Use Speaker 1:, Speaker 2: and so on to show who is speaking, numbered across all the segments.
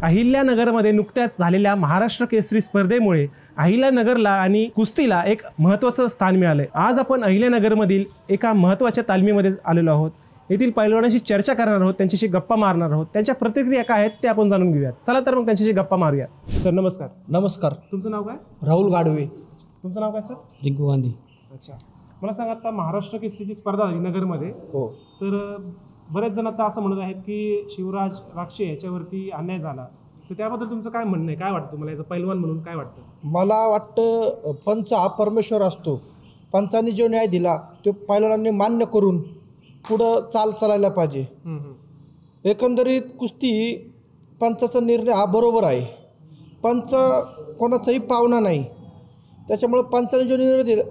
Speaker 1: अहिल्यानगरमध्ये नुकत्याच झालेल्या महाराष्ट्र केसरी स्पर्धेमुळे अहिल्यानगरला आणि कुस्तीला एक महत्त्वाचं स्थान मिळालंय। आज आपण अहिल्यानगरमधील एका महत्त्वाच्या तालमीमध्ये आलेलो आहोत। येथील पैलवानांशी चर्चा करणार आहोत, त्यांच्याशी गप्पा मारणार आहोत, त्यांच्या प्रतिक्रिया काय आहेत ते आपण जाणून घेऊयात। चला तर मग त्यांच्याशी गप्पा मारूया। सर नमस्कार।
Speaker 2: नमस्कार।
Speaker 1: तुमचं नाव काय?
Speaker 2: राहुल गाडवे।
Speaker 1: तुमचं नाव काय सर?
Speaker 2: रिंकू गांधी।
Speaker 1: अच्छा, मला सांगा, आता महाराष्ट्र केसरीची स्पर्धा झाली नगरमध्ये,
Speaker 2: हो, तर
Speaker 1: बरेच जण आता असं म्हणत आहेत की शिवराज राक्षे याच्यावरती अन्याय झाला, तर त्याबद्दल तुमचं काय म्हणणं आहे? काय वाटतं तुम्हाला, याचं पैलवान म्हणून काय वाटतं?
Speaker 2: मला वाटतं पंच हा परमेश्वर असतो। पंचांनी जो न्याय दिला तो पैलवानांनी मान्य करून पुढं चालायला पाहिजे। एकंदरीत कुस्ती पंचाचा निर्णय हा बरोबर आहे। पंच कोणाचाही पावना नाही, त्याच्यामुळे पंचाने जो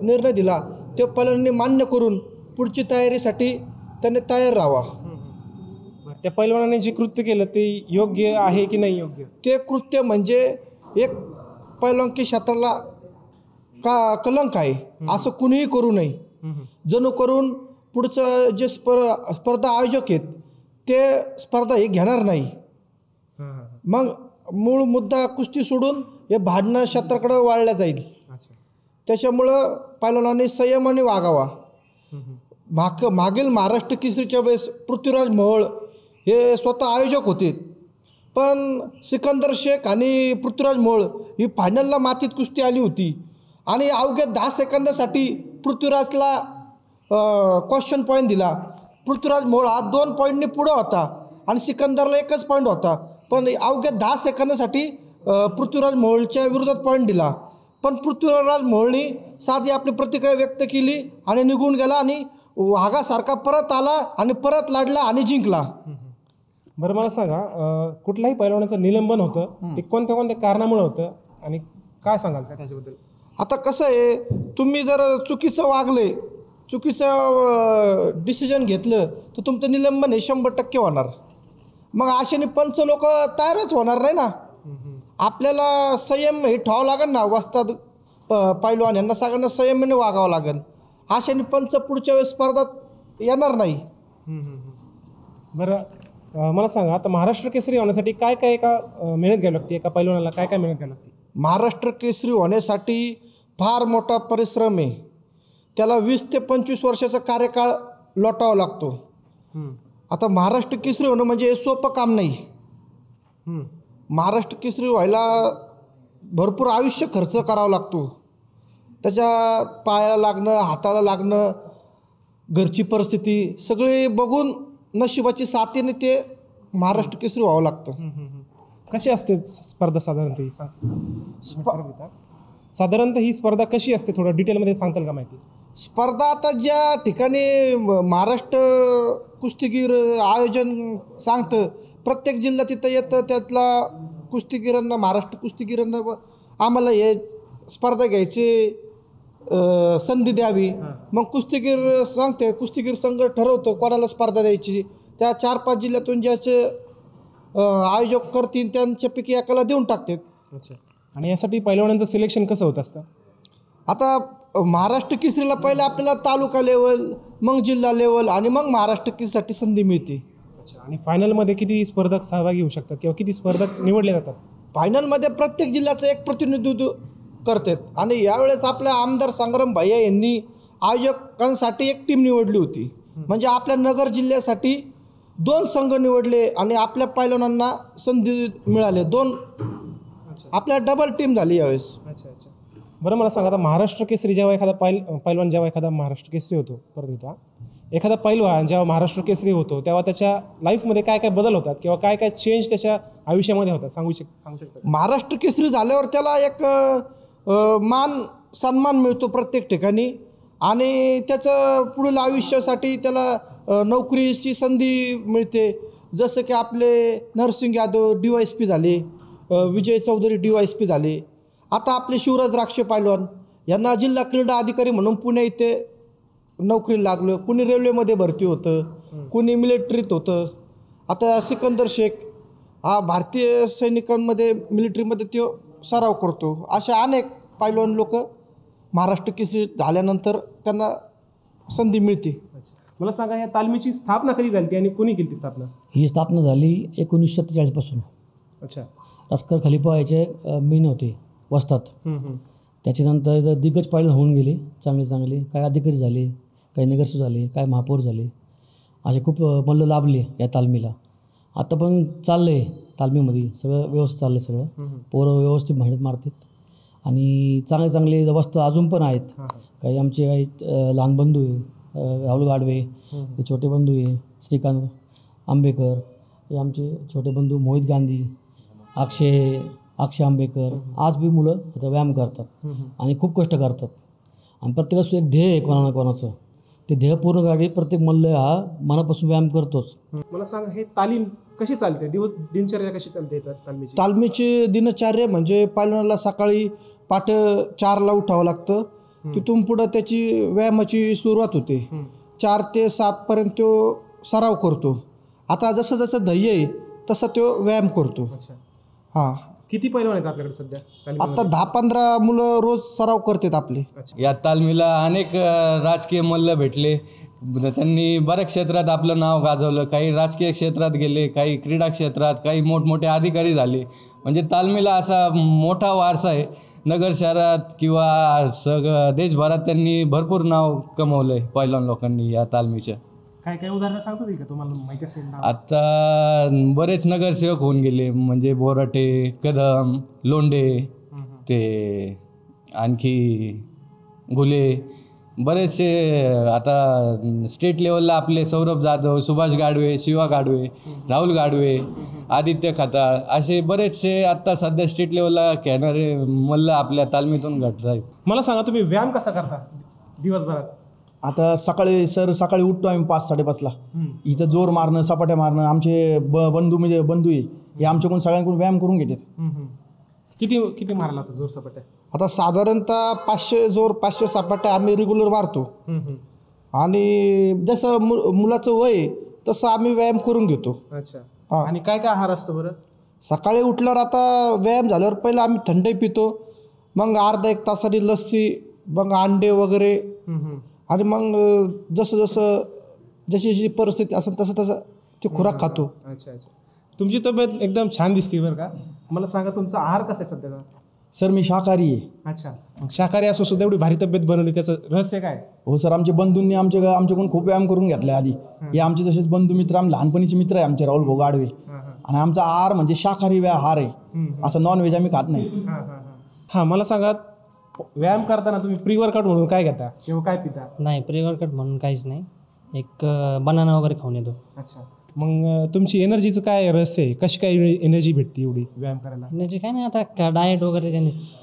Speaker 2: निर्णय दिला तो पैलवानांनी मान्य करून पुढची तयारीसाठी त्याने तयार राहावा।
Speaker 1: त्या पैलवानाने जे कृत्य केलं ते योग्य आहे की नाही योग्य? ते
Speaker 2: कृत्य म्हणजे एक पैलवानकी क्षेत्राला कलंक आहे, असं कुणीही करू नये। जणू करून पुढचं जे स्पर्धा आयोजक आहेत ते स्पर्धा हे घेणार नाही। मग मूळ मुद्दा कुस्ती सोडून हे भांडणं क्षेत्राकडे वाढल्या जाईल। त्याच्यामुळं पैलवानांनी संयमाने वागावा। मागील महाराष्ट्र केसरीच्या वेळेस पृथ्वीराज मोहोळ हे स्वतः आयोजक होते, पण सिकंदर शेख आणि पृथ्वीराज मोहोळ ही फायनलला मातीत कुस्ती आली होती आणि अवघ्या 10 सेकंदासाठी पृथ्वीराजला क्वेश्चन पॉईंट दिला। पृथ्वीराज मोहोळ हा 2 पॉईंटने पुढं होता आणि सिकंदरला 1च पॉईंट होता, पण अवघ्या 10 सेकंदासाठी पृथ्वीराज मोहोळच्या विरोधात पॉईंट दिला। पण पृथ्वीराज मोहोळनी साधी आपली प्रतिक्रिया व्यक्त केली आणि निघून गेला आणि वाघासारखा परत आला आणि परत लढला आणि जिंकला।
Speaker 1: बरं, मला सांगा, कुठल्याही पैलवानाचं निलंबन होतं ते कोणत्या कोणत्या कारणामुळे होतं आणि काय सांगाल का त्याच्याबद्दल?
Speaker 2: आता कसं आहे, तुम्ही जर चुकीचं वागले, चुकीचं डिसिजन घेतलं तर तुमचं निलंबन हे 100% होणार। मग अशाने पंच लोक तयारच होणार नाही ना। आपल्याला संयम हे ठेवावं लागेल ना, वस्ताद पैलवान यांना सगळ्यांना संयमाने वागावं लागेल। अशाने पंच पुढच्या वेळेस स्पर्धात येणार नाही।
Speaker 1: बरं, मला सांगा, आता महाराष्ट्र केसरी होण्यासाठी काय काय मेहनत घ्यावी लागते? एका पैलवानाला काय काय मेहनत घ्यावी लागते?
Speaker 2: महाराष्ट्र केसरी होण्यासाठी फार मोठा परिश्रम आहे। त्याला 20 ते 25 वर्षाचा कार्यकाळ लोटावा लागतो। आता महाराष्ट्र केसरी होणं म्हणजे हे सोपं काम नाही। महाराष्ट्र केसरी व्हायला भरपूर आयुष्य खर्च करावा लागतो। त्याच्या पायाला लागणं, हाताला लागणं, घरची परिस्थिती सगळी बघून नशिबाची साथीने ते महाराष्ट्र केसरी व्हावं लागतं।
Speaker 1: कशी असते स्पर्धा साधारणतः? साधारणतः ही स्पर्धा कशी असते, थोडं डिटेलमध्ये सांगताल का माहिती?
Speaker 2: स्पर्धा आता ज्या ठिकाणी महाराष्ट्र कुस्तीगीर आयोजन सांगतं, प्रत्येक जिल्हा तिथं येतं, त्यातला कुस्तीगीरांना, महाराष्ट्र कुस्तीगीरांना आम्हाला हे स्पर्धा घ्यायची संधी द्यावी। मग कुस्तीगीर सांगते, कुस्तीगीर संघ ठरवतो कोणाला स्पर्धा द्यायची। त्या 4-5 जिल्ह्यातून ज्याचे आयोजक करतील त्यांच्यापैकी एकाला देऊन टाकतात।
Speaker 1: अच्छा, आणि यासाठी पैलवानांचं सिलेक्शन कसं होत असतं?
Speaker 2: आता महाराष्ट्र केसरीला पहिले आपल्याला तालुका लेवल, मग जिल्हा लेवल आणि मग महाराष्ट्र केसरीसाठी संधी मिळते।
Speaker 1: अच्छा, आणि फायनलमध्ये किती स्पर्धक सहभागी होऊ शकतात किंवा किती स्पर्धक निवडले जातात?
Speaker 2: फायनलमध्ये प्रत्येक जिल्ह्याचं एक प्रतिनिधित्व करतात आणि यावेळेस आपल्या आमदार संग्राम भैया यांनी आयोजकांसाठी एक टीम निवडली होती। म्हणजे आपल्या नगर जिल्ह्यासाठी 2 संघ निवडले आणि आपल्या पैलवानांना संधी मिळाले 2। आपल्या डबल टीम झाली यावेळेस।
Speaker 1: अच्छा अच्छा, बरं, मला सांगा, आता महाराष्ट्र केसरी जेव्हा एखादा पैलवान जेव्हा एखादा महाराष्ट्र केसरी होतो, परत होता एखादा पैलवान जेव्हा महाराष्ट्र केसरी होतो तेव्हा त्याच्या लाईफमध्ये काय काय बदल होतात किंवा काय काय चेंज त्याच्या आयुष्यामध्ये होतात, सांगू शकता?
Speaker 2: महाराष्ट्र केसरी झाल्यावर त्याला एक मान सन्मान मिळतो प्रत्येक ठिकाणी आणि त्याचं पुढील आयुष्यासाठी त्याला नोकरीची संधी मिळते। जसं की आपले नरसिंग यादव DYSP झाले, विजय चौधरी DYSP झाले, आता आपले शिवराज राक्षे पैलवान यांना जिल्हा क्रीडा अधिकारी म्हणून पुणे इथे नोकरी लागलं। कुणी रेल्वेमध्ये भरती होतं, कुणी मिलिटरीत होतं। आता सिकंदर शेख हा भारतीय सैनिकांमध्ये मिलिटरीमध्ये तो सराव करतो। अशा अनेक पैलवान लोक महाराष्ट्र केसरी झाल्यानंतर त्यांना संधी मिळते।
Speaker 1: मला सांगा, या तालमीची स्थापना कधी झाली आणि कोणी केली ती स्थापना?
Speaker 3: ही स्थापना झाली 1947 पासून।
Speaker 1: अच्छा.
Speaker 3: अस्कर खलिफा याचे मेन होते वस्तात. त्याच्यानंतर दिग्गज पायलवान होऊन गेले चांगले, काही अधिकारी झाले, काही नगरसेवक झाले, काही महापौर झाले, असे खूप मल्ल लाभले या तालमीला. आता पण चाललं आहे तालमीमध्ये सगळं व्यवस्थित चाललं आहे. सगळं पोरं व्यवस्थित मेहनत मारतात आणि चांगले वस्तू अजून पण आहेत. काही आमचे काही लहान बंधू आहे, राहुल गाडवे हे छोटे बंधू आहे, श्रीकांत आंबेकर हे आमचे छोटे बंधू, मोहित गांधी, अक्षय आंबेकर. आज बी मुलं आता व्यायाम करतात आणि खूप कष्ट करतात आणि प्रत्येकाचं एक ध्येय आहे कोणाचं. ते ध्येय पूर्ण करण्यासाठी प्रत्येक मल्ल हा मनापासून व्यायाम करतोच.
Speaker 1: मला सांगा, हे तालीम कशी चालते, दिनचर्या कशी चालते तालमीची?
Speaker 2: तालमीची दिनचर्या म्हणजे पहिल्यांदा सकाळी पहाटे 4ला उठावं लागतं. तिथून पुढं त्याची व्यायामाची सुरुवात होते. 4 ते 7 पर्यंत तो सराव करतो. आता जसं ध्येय आहे तसं तो व्यायाम करतो. हां.
Speaker 1: किती पैलवान आहेत आपल्याकडे सध्या?
Speaker 2: आता 10-15 मुलं रोज सराव करतात आपले.
Speaker 4: या तालमीला अनेक राजकीय मल्ल भेटले. त्यांनी बऱ्याच क्षेत्रात आपलं नाव गाजवलं. काही राजकीय क्षेत्रात गेले, काही क्रीडा क्षेत्रात, काही मोठमोठे अधिकारी झाले. म्हणजे तालमीला असा मोठा वारसा आहे. नगर शहरात किंवा देशभरात त्यांनी भरपूर नाव कमवलं आहे पैलवान लोकांनी या तालमीच्या.
Speaker 1: काय उदाहरणं सांगतो का तुम्हाला माहिती असेल?
Speaker 4: आता बरेच नगरसेवक होऊन गेले, म्हणजे बोराटे, कदम, लोंढे, ते आणखी घुले, बरेचसे. आता स्टेट लेवलला आपले सौरभ जाधव, सुभाष गाडवे, शिवा गाडवे, राहुल गाडवे, आदित्य खताळ असे बरेचसे आत्ता सध्या स्टेट लेवलला खेळणारे मल्ल आपल्या तालमीतून घडत आहेत.
Speaker 1: मला सांगा, तुम्ही व्यायाम कसा करता दिवसभरात?
Speaker 5: आता सकाळी उठतो आम्ही 5-5:30ला. इथं जोर मारणं, सपाट्या मारणं. आमचे बंधू आहे हे आमच्याकडून सगळ्यांकडून व्यायाम करून घेतात.
Speaker 1: किती मारायला आता जोर सपाट्या?
Speaker 2: आता साधारणतः 500 जोर 500 सपाट्या आम्ही रेग्युलर मारतो. आणि जसं मुलाचं वय तसं आम्ही व्यायाम करून घेतो.
Speaker 1: अच्छा. आणि काय आहार असतो बरं?
Speaker 2: सकाळी उठल्यावर आता व्यायाम झाल्यावर पहिलं आम्ही थंड पितो, मग अर्धा 1 तासाने लस्सी, मग अंडे वगैरे. आणि मग जशी परिस्थिती असेल तसं ते खुराक खातो.
Speaker 1: अच्छा. तुमची तब्येत एकदम छान दिसते बरं का. मला सांगा, तुमचा आहार कसा आहे सध्याचा?
Speaker 5: सर मी शाकाहारी आहे.
Speaker 1: अच्छा. मग शाकाहारी असो सुद्धा एवढी भारी तब्येत बनवली, त्याचं रहस्य काय?
Speaker 5: हो सर, आमच्या बंधूंनी आमच्याकडून खूप व्यायाम करून घेतला आधी. हे आमचे तसेच बंधू मित्र, आम्ही लहानपणीचे मित्र आहे आमचे, राहुल भाऊ गाडवे. आणि आमचा आहार म्हणजे शाकाहारी आहार आहे, असं नॉनव्हेज आम्ही खात नाही.
Speaker 1: हां. मला सांगा, व्यायाम करताना तुम्ही प्री वर्कआउट म्हणून काय घेता किंवा काय पिता?
Speaker 3: नाही, प्री वर्कआउट म्हणून काहीच नाही. एक बनाना वगैरे खाऊन येतो.
Speaker 1: अच्छा. मग तुमची एनर्जीचं काय रहस्य आहे? कशी काय एनर्जी भेटते एवढी व्यायाम करायला?
Speaker 3: एनर्जी काय नाही, आता डाएट वगैरे त्यांनीच.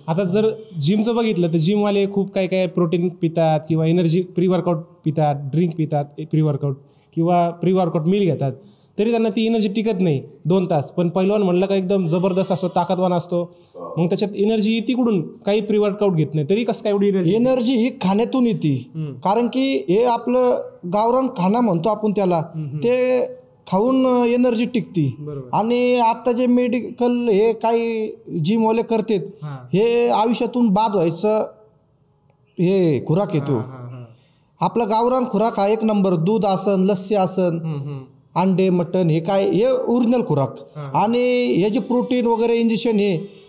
Speaker 1: आता जर जिमचं बघितलं तर जिमवाले खूप काय प्रोटीन पितात किंवा एनर्जी प्री वर्कआउट पितात, ड्रिंक पितात प्री वर्कआउट, किंवा प्री वर्कआउट मील घेतात, तरी त्यांना ती एनर्जी टिकत नाही 2 तास. पण पहिलवान म्हणलं का एकदम जबरदस्त असतो, ताकदवान असतो, मग त्याच्यात एनर्जी येते कुठून? काही प्री वर्कआउट घेत नाही तरी कसं काय एवढी
Speaker 2: एनर्जी ही खाण्यातून येते. कारण की हे आपलं गावरान खाना म्हणतो आपण त्याला, ते खाऊन एनर्जी टिकते. आणि आता जे मेडिकल हे काही जिमवाले करतात, हे आयुष्यातून बाद व्हायचं हे खुराक येतो. आपला गावरान खुराक हा 1 नंबर. दूध आसन, लस्सी आसन, अंडे, मटण, हे ओरिजिनल खुराक. आणि हे जे प्रोटीन वगैरे इंजेक्शन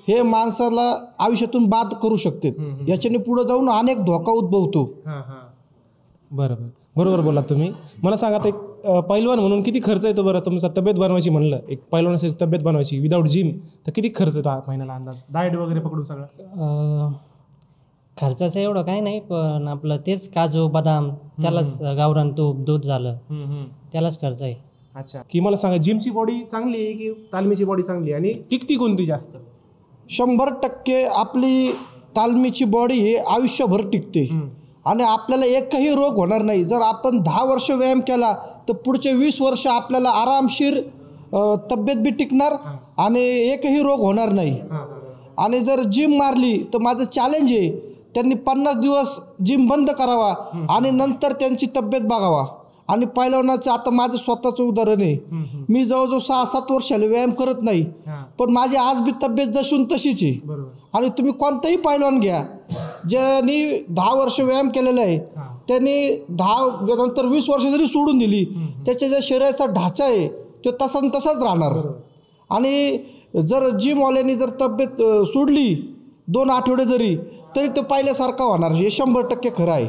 Speaker 2: हे माणसाला आयुष्यातून बाद करू शकतात. याच्याने पुढे जाऊन अनेक धोका उद्भवतो.
Speaker 1: बरोबर बोला तुम्ही. मला सांगा, एक पैलवान म्हणून किती खर्च येतो बरं तुमचा तब्येत बनवायची म्हणलं? एक पैलवानाची तब्येत बनवायची विदाऊट जिम तर किती खर्च येतो महिन्याला अंदाज, डाएट वगैरे पकडून सगळं?
Speaker 3: खर्चाचं एवढं काही नाही, पण आपलं तेच काजू बदाम, त्यालाच गावरान तूप, दूध झालं, त्यालाच खर्च आहे.
Speaker 1: अच्छा. की मला सांगा, जिमची बॉडी चांगली आहे की तालमीची बॉडी चांगली आहे, आणि टिकती कोणती जास्त?
Speaker 2: 100% आपली तालमीची बॉडी हे आयुष्यभर टिकते. आणि आपल्याला एकही रोग होणार नाही. जर आपण 10 वर्ष व्यायाम केला तर पुढचे 20 वर्ष आपल्याला आरामशीर तब्येत बी टिकणार आणि एकही रोग होणार नाही. आणि जर जिम मारली तर माझं चॅलेंज आहे, त्यांनी 50 दिवस जिम बंद करावा आणि नंतर त्यांची तब्येत बघावा. आणि पहिलवानाचं आता माझं स्वतःचं उदाहरण आहे. मी जवळजवळ 6-7 वर्षाला व्यायाम करत नाही, पण माझी आज बी तब्येत जसून तशीच आहे. आणि तुम्ही कोणताही पहिलवान घ्या, ज्यांनी 10 वर्ष व्यायाम केलेला आहे, त्यांनी 10 नंतर 20 वर्ष जरी सोडून दिली, त्याच्या ज्या शरीराचा ढाचा आहे तो तसाच राहणार. आणि जर जिमवाल्यांनी जर तब्येत सोडली 2 आठवडे जरी तरी तो पहिल्यासारखा होणार, हे 100% खरं आहे.